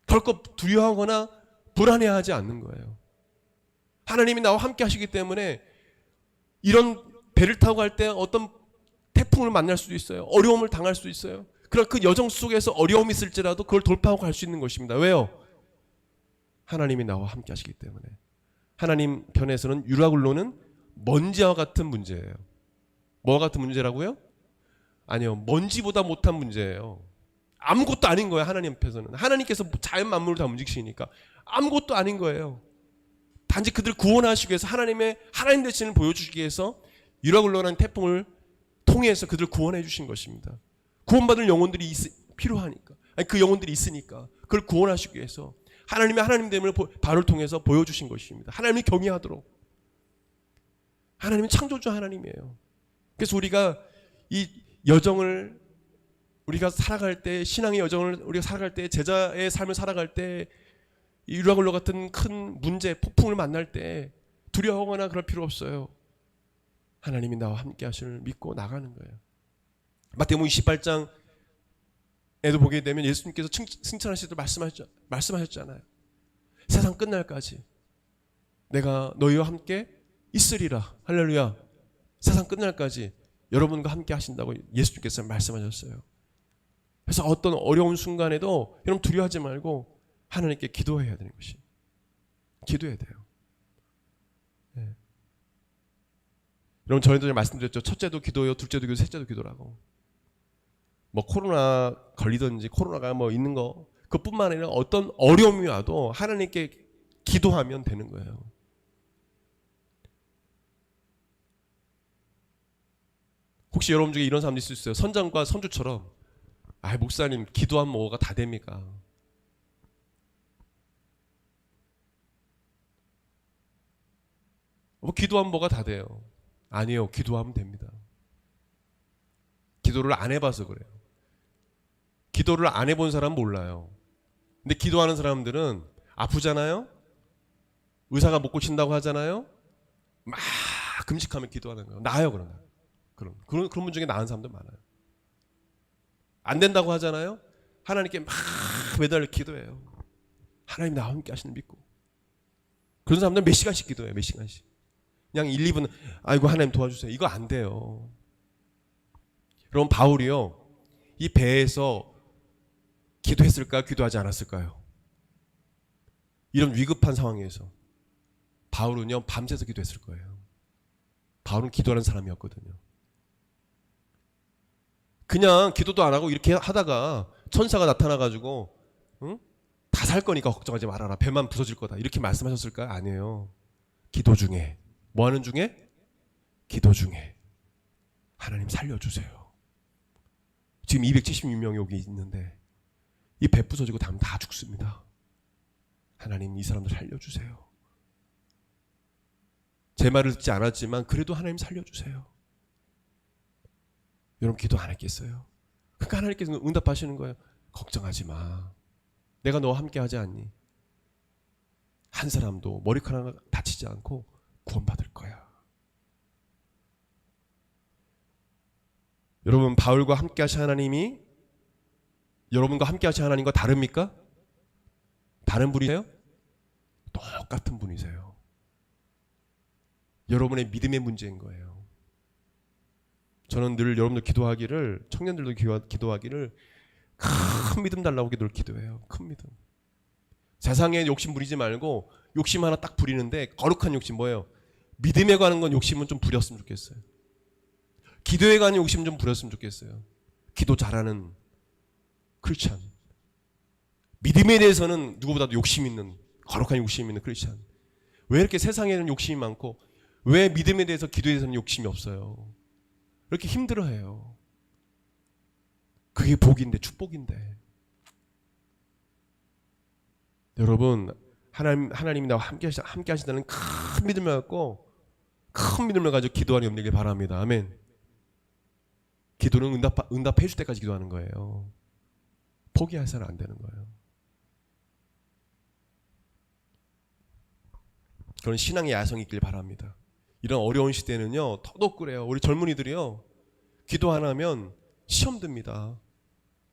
결코 두려워하거나 불안해하지 않는 거예요. 하나님이 나와 함께 하시기 때문에 이런 배를 타고 갈 때 어떤 태풍을 만날 수도 있어요. 어려움을 당할 수도 있어요. 그런 그 여정 속에서 어려움이 있을지라도 그걸 돌파하고 갈 수 있는 것입니다. 왜요? 하나님이 나와 함께 하시기 때문에. 하나님 편에서는 유라굴로는 먼지와 같은 문제예요. 뭐와 같은 문제라고요? 아니요. 먼지보다 못한 문제예요. 아무것도 아닌 거예요. 하나님 앞에서는. 하나님께서 자연 만물을 다 움직이시니까 아무것도 아닌 거예요. 단지 그들을 구원하시기 위해서 하나님 되심을 보여주시기 위해서 유라굴로라는 태풍을 통해서 그들을 구원해 주신 것입니다. 구원받을 영혼들이 필요하니까. 아니, 그 영혼들이 있으니까 그걸 구원하시기 위해서 하나님의 하나님됨을 바로를 통해서 보여주신 것입니다. 하나님이 경외하도록. 하나님은 창조주 하나님이에요. 그래서 우리가 이 여정을 우리가 살아갈 때, 신앙의 여정을 우리가 살아갈 때, 제자의 삶을 살아갈 때, 이 유라굴로 같은 큰 문제, 폭풍을 만날 때 두려워하거나 그럴 필요 없어요. 하나님이 나와 함께 하시를 믿고 나가는 거예요. 마태복음 28장에도 보게 되면 예수님께서 칭찬하시듯 말씀하셨잖아요. 세상 끝날까지 내가 너희와 함께 있으리라. 할렐루야. 세상 끝날까지 여러분과 함께 하신다고 예수님께서 말씀하셨어요. 그래서 어떤 어려운 순간에도 여러분 두려워하지 말고 하나님께 기도해야 되는 것이. 기도해야 돼요. 네. 여러분 전에도 말씀드렸죠. 첫째도 기도요, 둘째도 기도, 셋째도 기도라고. 뭐 코로나 걸리든지 코로나가 뭐 있는 거 그뿐만 아니라 어떤 어려움이 와도 하나님께 기도하면 되는 거예요. 혹시 여러분 중에 이런 사람도 있을 수 있어요. 선장과 선주처럼 목사님 기도하면 뭐가 다 됩니까? 뭐 기도하면 뭐가 다 돼요? 아니에요. 기도하면 됩니다. 기도를 안 해봐서 그래요. 기도를 안 해본 사람은 몰라요. 근데 기도하는 사람들은 아프잖아요? 의사가 못 고친다고 하잖아요? 막 금식하면 기도하는 거예요. 나아요, 그런 분 중에 나은 사람도 많아요. 안 된다고 하잖아요? 하나님께 막 매달려 기도해요. 하나님 나와 함께 하시는 믿고. 그런 사람들 몇 시간씩 기도해요. 몇 시간씩. 그냥 1, 2분 아이고 하나님 도와주세요. 이거 안 돼요. 여러분 바울이요. 이 배에서 기도했을까요? 기도하지 않았을까요? 이런 위급한 상황에서 바울은요. 밤새서 기도했을 거예요. 바울은 기도하는 사람이었거든요. 그냥 기도도 안 하고 이렇게 하다가 천사가 나타나가지고 다 살 거니까 걱정하지 말아라. 배만 부서질 거다. 이렇게 말씀하셨을까요? 아니에요. 기도 중에. 뭐 하는 중에? 기도 중에. 하나님 살려주세요. 지금 276명이 여기 있는데 이 배 부서지고 다 죽습니다. 하나님 이 사람들 살려주세요. 제 말을 듣지 않았지만 그래도 하나님 살려주세요. 여러분 기도 안 했겠어요? 그러니까 하나님께서 응답하시는 거예요. 걱정하지 마. 내가 너와 함께 하지 않니? 한 사람도 머리카락 다치지 않고 구원받을 거야. 여러분 바울과 함께 하신 하나님이 여러분과 함께 하신 하나님과 다릅니까? 다른 분이세요? 똑같은 분이세요. 여러분의 믿음의 문제인 거예요. 저는 늘 여러분들 기도하기를, 청년들도 기도하기를 큰 믿음 달라고 늘 기도해요. 큰 믿음. 세상에 욕심 부리지 말고 욕심 하나 딱 부리는데 거룩한 욕심 뭐예요? 믿음에 관한 건 욕심은 좀 부렸으면 좋겠어요. 기도에 관한 욕심 좀 부렸으면 좋겠어요. 기도 잘하는 크리스찬. 믿음에 대해서는 누구보다도 욕심 있는, 거룩한 욕심 있는 크리스찬. 왜 이렇게 세상에는 욕심이 많고 왜 믿음에 대해서 기도에 대해서는 욕심이 없어요? 이렇게 힘들어해요. 그게 복인데, 축복인데. 여러분 하나님이 나와 함께 하신다는 큰 믿음을 갖고 큰 믿음을 가지고 기도하는 여러분들에게 바랍니다. 아멘. 기도는 응답해 줄 때까지 기도하는 거예요. 포기해서는 안 되는 거예요. 그런 신앙의 야성이 있길 바랍니다. 이런 어려운 시대는요 더더욱 그래요. 우리 젊은이들이요 기도 안 하면 시험 듭니다.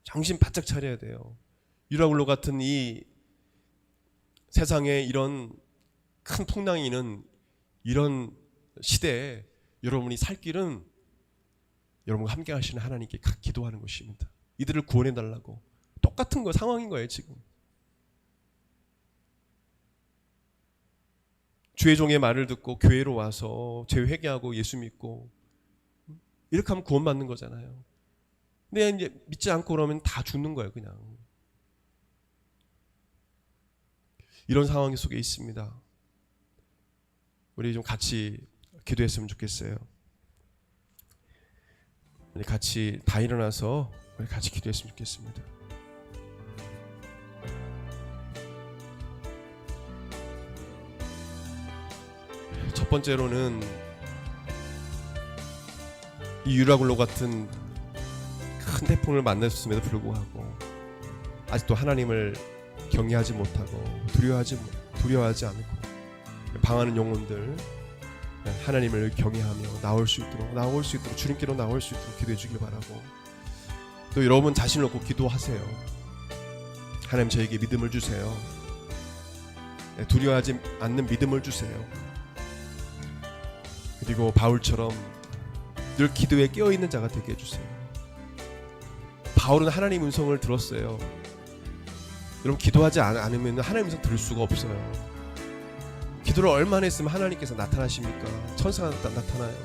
정신 바짝 차려야 돼요. 유라굴로 같은 이 세상에 이런 큰 풍랑이 있는 이런 시대에 여러분이 살 길은 여러분과 함께 하시는 하나님께 기도하는 것입니다. 이들을 구원해 달라고. 똑같은 거 상황인 거예요 지금. 주의 종의 말을 듣고 교회로 와서 죄 회개하고 예수 믿고 이렇게 하면 구원받는 거잖아요. 근데 이제 믿지 않고 그러면 다 죽는 거예요, 그냥. 이런 상황 속에 있습니다. 우리 좀 같이 기도했으면 좋겠어요. 같이 다 일어나서 우리 같이 기도했으면 좋겠습니다. 첫 번째로는 이 유라굴로 같은 큰 태풍을 만났음에도 불구하고 아직도 하나님을 경외하지 못하고 두려워하지 않고 방하는 영혼들, 하나님을 경외하며 나올 수 있도록 주님께로 나올 수 있도록 기도해 주길 바라고, 또 여러분 자신을 놓고 기도하세요. 하나님, 저에게 믿음을 주세요. 두려워하지 않는 믿음을 주세요. 그리고 바울처럼 늘 기도에 깨어있는 자가 되게 해주세요. 바울은 하나님 음성을 들었어요. 여러분, 기도하지 않으면 하나님 음성 들을 수가 없어요. 기도를 얼마나 했으면 하나님께서 나타나십니까? 천사가 나타나요.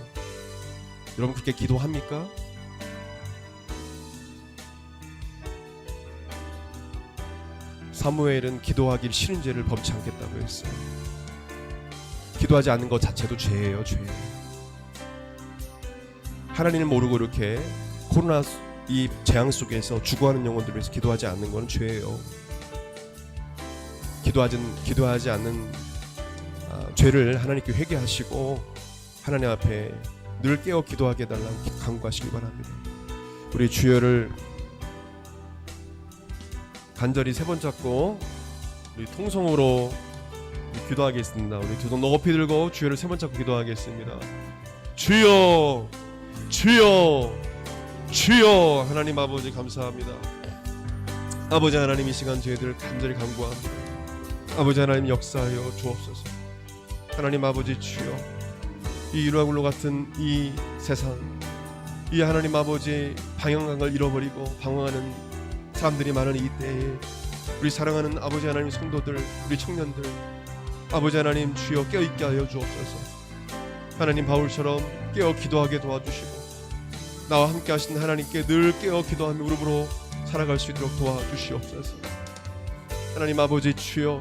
여러분, 그렇게 기도합니까? 사무엘은 기도하기 싫은 죄를 범치 않겠다고 했어요. 기도하지 않는 것 자체도 죄예요, 죄. 하나님을 모르고 이렇게 코로나 이 재앙 속에서 죽어가는 영혼들을 위해서 기도하지 않는 것은 죄예요. 기도하지 않는 죄를 하나님께 회개하시고 하나님 앞에 늘 깨어 기도하게 해달라고 간구하시기 바랍니다. 우리 주여를 간절히 세 번 잡고 우리 통성으로 기도하겠습니다. 우리 두 손 높이 들고 주여를 세 번 잡고 기도하겠습니다. 주여, 주여, 주여. 하나님 아버지 감사합니다. 아버지 하나님, 이 시간 저희들 간절히 간구합니다. 아버지 하나님, 역사하여 주옵소서. 하나님 아버지 주여, 이 유라굴로 같은 이 세상, 이 하나님 아버지 방향감을 잃어버리고 방황하는 사람들이 많은 이 때에 우리 사랑하는 아버지 하나님 성도들, 우리 청년들, 아버지 하나님 주여 깨어있게 하여 주옵소서. 하나님 바울처럼 깨어 기도하게 도와주시고 나와 함께 하신 하나님께 늘 깨어 기도하며 무릎으로 살아갈 수 있도록 도와주시옵소서. 하나님 아버지 주여,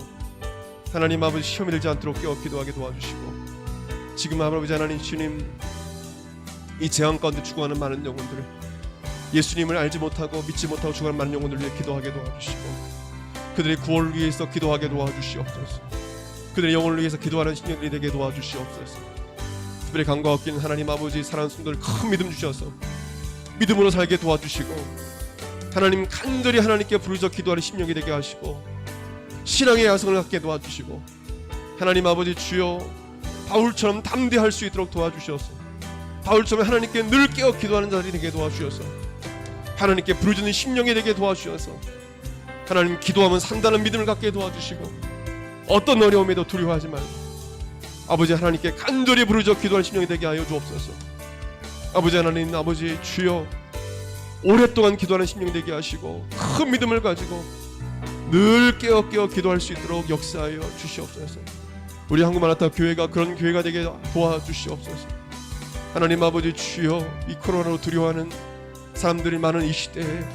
하나님 아버지 시험이 들지 않도록 깨어 기도하게 도와주시고, 지금 아버지 하나님 주님, 이 재앙 가운데 죽어가는 많은 영혼들, 예수님을 알지 못하고 믿지 못하고 죽어가는 많은 영혼들을 위해 기도하게 도와주시고, 그들의 구원을 위해서 기도하게 도와주시옵소서. 그들의 영혼을 위해서 기도하는 신령들이 되게 도와주시옵소서. 특별히 간구가 없기는 하나님 아버지 사랑하는 성도들 큰 믿음 주셔서 믿음으로 살게 도와주시고, 하나님 간절히 하나님께 부르짖어 기도하는 심령이 되게 하시고 신앙의 야성을 갖게 도와주시고, 하나님 아버지 주여 바울처럼 담대할 수 있도록 도와주셔서 바울처럼 하나님께 늘 깨어 기도하는 자들이 되게 도와주셔서 하나님께 부르짖는 심령이 되게 도와주셔서 하나님 기도하면 산다는 믿음을 갖게 도와주시고, 어떤 어려움에도 두려워하지 말고 아버지 하나님께 간절히 부르짖어 기도하는 심령이 되게 하여 주옵소서. 아버지 하나님, 아버지 주여 오랫동안 기도하는 심령이 되게 하시고 큰 믿음을 가지고 늘 깨어 기도할 수 있도록 역사하여 주시옵소서. 우리 한국마라타 교회가 그런 교회가 되게 도와주시옵소서. 하나님 아버지 주여, 이 코로나로 두려워하는 사람들이 많은 이 시대에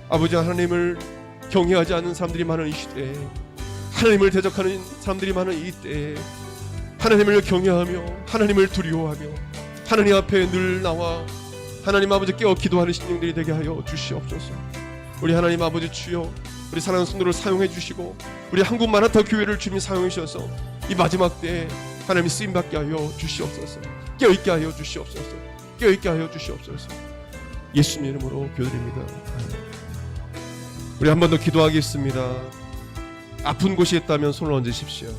아버지 하나님을 경외하지 않는 사람들이 많은 이 시대에 하나님을 대적하는 사람들이 많은 이 때에 하나님을 경외하며 하나님을 두려워하며 하나님 앞에 늘 나와 하나님 아버지 깨어 기도하는 신령들이 되게 하여 주시옵소서. 우리 하나님 아버지 주여, 우리 사랑하는 성도를 사용해 주시고 우리 한국 마라타 교회를 주님 사용해 주셔서 이 마지막 때에 하나님이 쓰임받게 하여 주시옵소서. 깨어있게 하여 주시옵소서. 깨어있게 하여 주시옵소서. 예수님 이름으로 기도드립니다. 우리 한 번 더 기도하겠습니다. 아픈 곳이 있다면 손을 얹으십시오.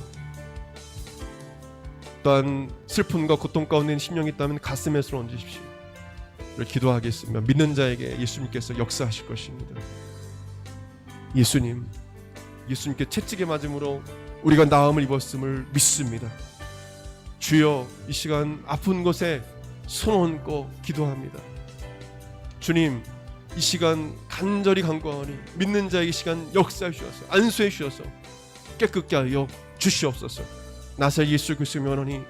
또한 슬픔과 고통 가운데 있는 심령이 있다면 가슴에 손을 얹으십시오. 우리 기도하겠습니다. 믿는 자에게 예수님께서 역사하실 것입니다. 예수님께 채찍에 맞음으로 우리가 나음을 입었음을 믿습니다. 주여, 이 시간 아픈 곳에 손 얹고 기도합니다. 주님, 이 시간 간절히 간구하오니 믿는 자에게 이 시간 역사해 주셔서 안수해 주셔서 깨끗게 하여 주시옵소서. 나사 예수 그리스도의 명하니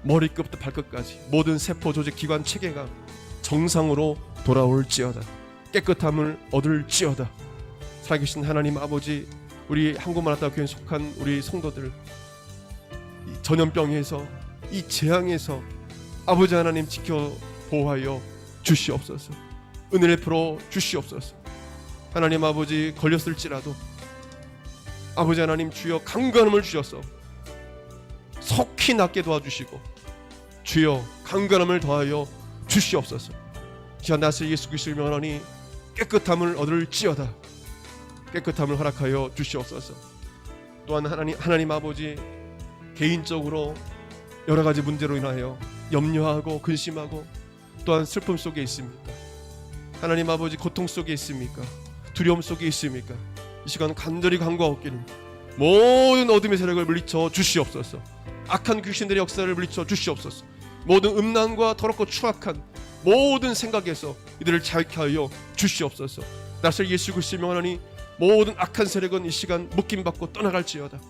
머리끝부터 발끝까지 모든 세포 조직 기관 체계가 정상으로 돌아올지어다. 깨끗함을 얻을지어다. 살아계신 하나님 아버지, 우리 한국만화다교회에 속한 우리 성도들, 이 전염병에서, 이 재앙에서 아버지 하나님 지켜 보호하여 주시옵소서. 은혜를 풀어 주시옵소서. 하나님 아버지, 걸렸을지라도 아버지 하나님 주여 강건함을 주셔서 속히 낫게 도와주시고 주여 강건함을 더하여 주시옵소서. 자, 나스 예수 그리스도의 명하니 깨끗함을 얻을지어다. 깨끗함을 허락하여 주시옵소서. 또한 하나님 아버지, 개인적으로 여러 가지 문제로 인하여 염려하고 근심하고 또한 슬픔 속에 있습니까? 하나님 아버지, 고통 속에 있습니까? 두려움 속에 있습니까? 이 시간 간절히 간구하옵기를 모든 어둠의 세력을 물리쳐 주시옵소서. 악한 귀신들의 역사를 물리쳐 주시옵소서. 모든 음란과 더럽고 추악한 모든 생각에서 이들을 자유케 하여 주시옵소서. 나설 예수 그리스도의 명하니 모든 악한 세력은 이 시간 묶임받고 떠나갈지어다.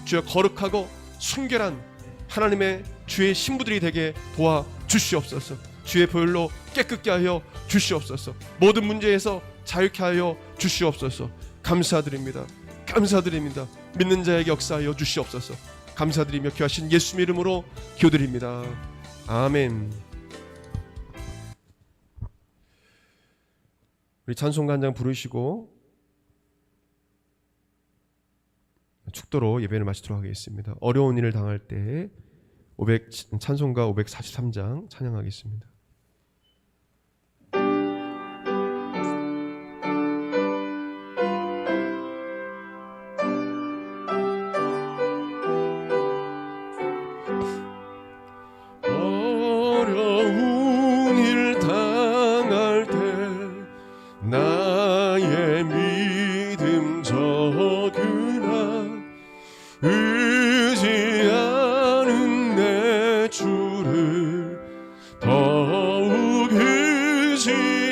주여 거룩하고 순결한 하나님의 주의 신부들이 되게 도와 주시옵소서. 주의 보혈로 깨끗게 하여 주시옵소서. 모든 문제에서 자유케 하여 주시옵소서. 감사드립니다. 믿는 자에게 역사하여 주시옵소서. 감사드리며 귀하신 예수님 이름으로 기도드립니다. 아멘. 우리 찬송가 한 장 부르시고 축도로 예배를 마치도록 하겠습니다. 어려운 일을 당할 때 찬송가 543장 찬양하겠습니다. 어려운 일 당할 때 나의 믿음 적으나 의지하는 내 주를 더욱 의지합니다.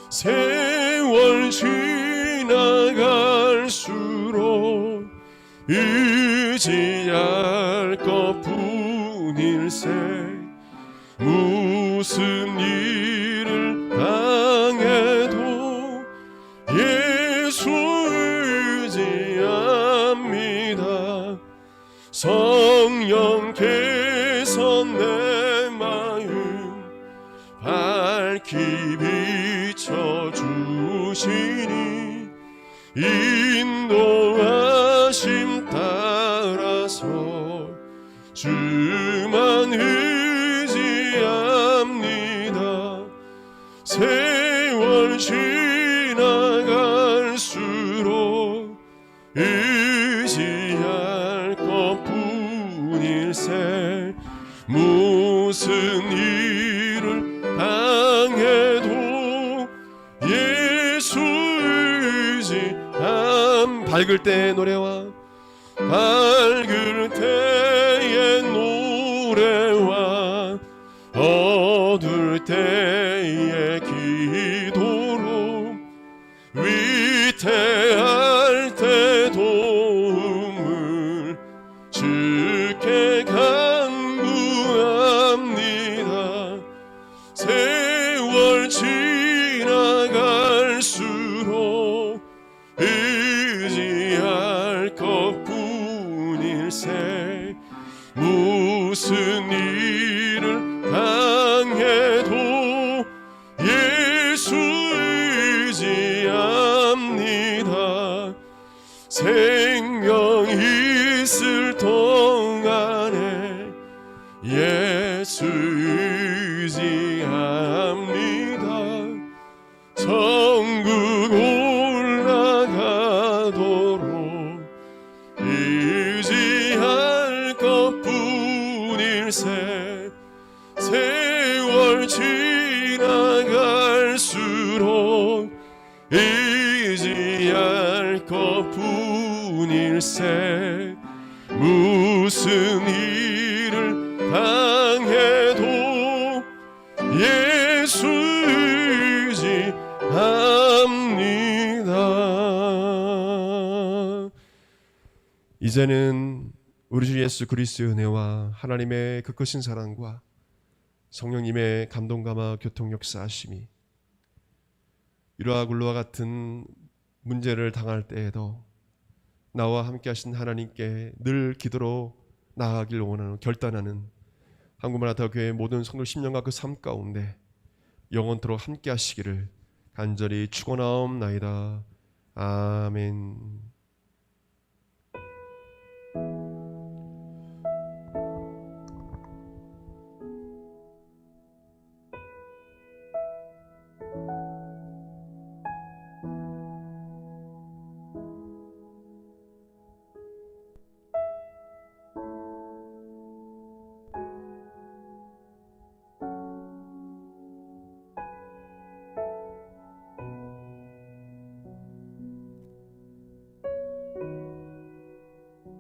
세월 지나갈수록 의지할 것뿐일세. 무슨 일을 당해도 예수 의지합니다. 성령께서 내 마음 밝히 비춰주시니 인도하심 따라서 주만 의지합니다. 세월 지나갈수록 의지할 것뿐일세. 무슨 일을 당해도 예수 의지함. 밝을 때의 노래와 밝을 때의 노래와 어두울 때의 기도로 위태할 때 도움을 주께 간구합니다. 세월 지나갈수록 의지할 것뿐일세. 무슨 일을 당해도 예수 의지합니다. 생명 있을 동안에 예수 의지합니다. 천국 올라가도록 의지할 것뿐일세. 세월 지나갈수록 의지할 것뿐일세. 무슨 일을 당해도 예수 의지합니다. 이제는 우리 주 예수 그리스도의 은혜와 하나님의 그 크신 사랑과 성령님의 감동 감화 교통 역사하심이 이러한 굴로와 같은 문제를 당할 때에도 나와 함께 하신 하나님께 늘 기도로 나아가길 원하는 결단하는 한국마라다 교회 모든 성도 10년과 그 삶 가운데 영원토록 함께 하시기를 간절히 축원하옵나이다. 아멘.